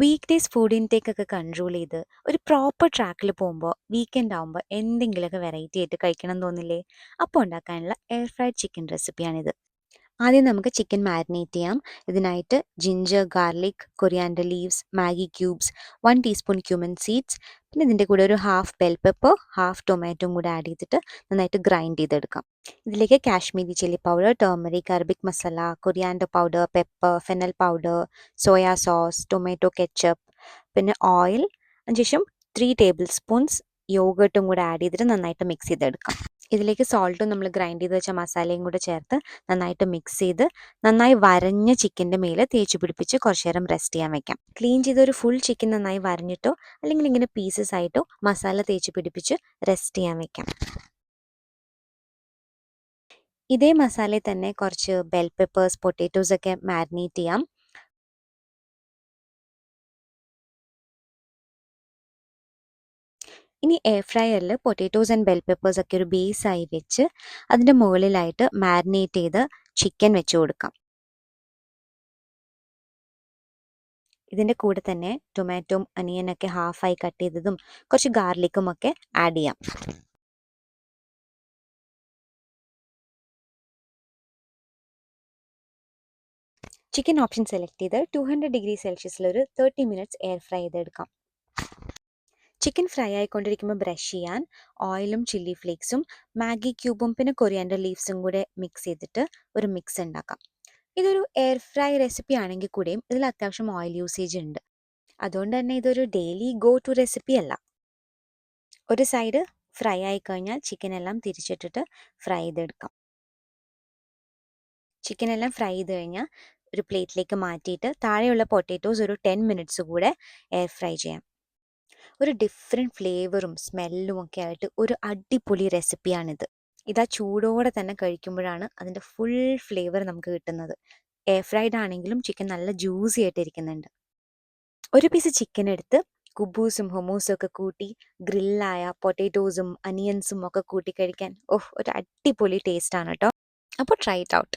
Week days food intake ഒക്കെ control ചെയ്ത് ഒരു പ്രോപ്പർ ട്രാക്കിൽ പോകുമ്പോൾ വീക്കെൻഡ് ആകുമ്പോൾ എന്തെങ്കിലുമൊക്കെ വെറൈറ്റി ആയിട്ട് കഴിക്കണം എന്ന് തോന്നില്ലേ? അപ്പോൾ ഉണ്ടാക്കാനുള്ള എയർ ഫ്രൈഡ് ചിക്കൻ റെസിപ്പിയാണിത്. ആദ്യം നമുക്ക് ചിക്കൻ മാരിനേറ്റ് ചെയ്യാം. ഇതിനായിട്ട് ginger, garlic, coriander leaves, Maggi cubes, 1 teaspoon cumin seeds, പിന്നെ ഇതിൻ്റെ കൂടെ ഒരു ഹാഫ് ബെൽ പെപ്പർ, ഹാഫ് ടൊമാറ്റോയും കൂടെ ആഡ് ചെയ്തിട്ട് നന്നായിട്ട് ഗ്രൈൻഡ് ചെയ്തെടുക്കാം. ഇതിലേക്ക് Kashmiri chilli powder, turmeric, Arabic masala, coriander powder, pepper, fennel powder, soya sauce, tomato ketchup, പിന്നെ ഓയിൽ, അതിനുശേഷം 3 ടേബിൾ സ്പൂൺസ് യോഗട്ടും കൂടെ ആഡ് ചെയ്തിട്ട് നന്നായിട്ട് മിക്സ് ചെയ്തെടുക്കാം. ഇതിലേക്ക് സോൾട്ടും നമ്മൾ ഗ്രൈൻഡ് ചെയ്ത് വെച്ച മസാലയും കൂടെ ചേർത്ത് നന്നായിട്ട് മിക്സ് ചെയ്ത് നന്നായി വരഞ്ഞ ചിക്കൻ്റെ മേലെ തേച്ച് പിടിപ്പിച്ച് കുറച്ച് നേരം റെസ്റ്റ് ചെയ്യാൻ വെക്കാം. ക്ലീൻ ചെയ്ത ഒരു ഫുൾ ചിക്കൻ നന്നായി വരഞ്ഞിട്ടോ അല്ലെങ്കിൽ ഇങ്ങനെ പീസസ് ആയിട്ടോ മസാല തേച്ച് പിടിപ്പിച്ച് റെസ്റ്റ് ചെയ്യാൻ വെക്കാം. ഇതേ മസാലയിൽ തന്നെ കുറച്ച് ബെൽ പെപ്പേഴ്സ്, പൊട്ടാറ്റോസ് ഒക്കെ മാരിനേറ്റ് ചെയ്യാം. ഇനി എയർ ഫ്രയറിൽ പൊട്ടാറ്റോസ് ആൻഡ് ബെൽ പെപ്പേഴ്സ് ഒക്കെ ഒരു ബേസായി വെച്ച് അതിൻ്റെ മുകളിലായിട്ട് മാരിനേറ്റ് ചെയ്ത് ചിക്കൻ വെച്ച് കൊടുക്കാം. ഇതിൻ്റെ കൂടെ തന്നെ ടൊമാറ്റോയും അനിയനൊക്കെ ഹാഫായി കട്ട് ചെയ്തതും കുറച്ച് ഗാർലിക്കും ഒക്കെ ആഡ് ചെയ്യാം. ചിക്കൻ ഓപ്ഷൻ സെലക്ട് ചെയ്ത് 200°C ഒരു 30 മിനിറ്റ്സ് എയർ ഫ്രൈ ചെയ്തെടുക്കാം. ചിക്കൻ ഫ്രൈ ആയിക്കൊണ്ടിരിക്കുമ്പോൾ ബ്രഷ് ചെയ്യാൻ ഓയിലും ചില്ലി ഫ്ലേക്സും മാഗി ക്യൂബും പിന്നെ കൊറിയാൻഡർ ലീവ്സും കൂടെ മിക്സ് ചെയ്തിട്ട് ഒരു മിക്സ് ഉണ്ടാക്കാം. ഇതൊരു എയർ ഫ്രൈ റെസിപ്പി ആണെങ്കിൽ കൂടെയും ഇതിൽ അത്യാവശ്യം ഓയിൽ യൂസേജ് ഉണ്ട്. അതുകൊണ്ട് തന്നെ ഇതൊരു ഡെയിലി ഗോ ടു റെസിപ്പി അല്ല. ഒരു സൈഡ് ഫ്രൈ ആയി കഴിഞ്ഞാൽ ചിക്കൻ എല്ലാം തിരിച്ചിട്ടിട്ട് ഫ്രൈ ചെയ്തെടുക്കാം. ചിക്കൻ എല്ലാം ഫ്രൈ ചെയ്ത് കഴിഞ്ഞാൽ ഒരു പ്ലേറ്റിലേക്ക് മാറ്റിയിട്ട് താഴെയുള്ള പൊട്ടാറ്റോസ് ഒരു 10 മിനിറ്റ്സ് കൂടെ എയർ ഫ്രൈ ചെയ്യാം. ഒരു ഡിഫറെൻറ്റ് ഫ്ലേവറും സ്മെല്ലും ഒക്കെ ആയിട്ട് ഒരു അടിപൊളി റെസിപ്പിയാണിത്. ഇതാ ചൂടോടെ തന്നെ കഴിക്കുമ്പോഴാണ് അതിൻ്റെ ഫുൾ ഫ്ലേവർ നമുക്ക് കിട്ടുന്നത്. എയർ ഫ്രൈഡ് ആണെങ്കിലും ചിക്കൻ നല്ല ജ്യൂസി ആയിട്ട് ഇരിക്കുന്നുണ്ട്. ഒരു പീസ് ചിക്കൻ എടുത്ത് കുബൂസും ഹുമൂസും ഒക്കെ കൂട്ടി ഗ്രില്ലായ പൊട്ടാറ്റോസും അനിയൻസും ഒക്കെ കൂട്ടി കഴിക്കാൻ ഒരു അടിപൊളി ടേസ്റ്റ് ആണ് കേട്ടോ. അപ്പോൾ ട്രൈ ഇറ്റ് ഔട്ട്.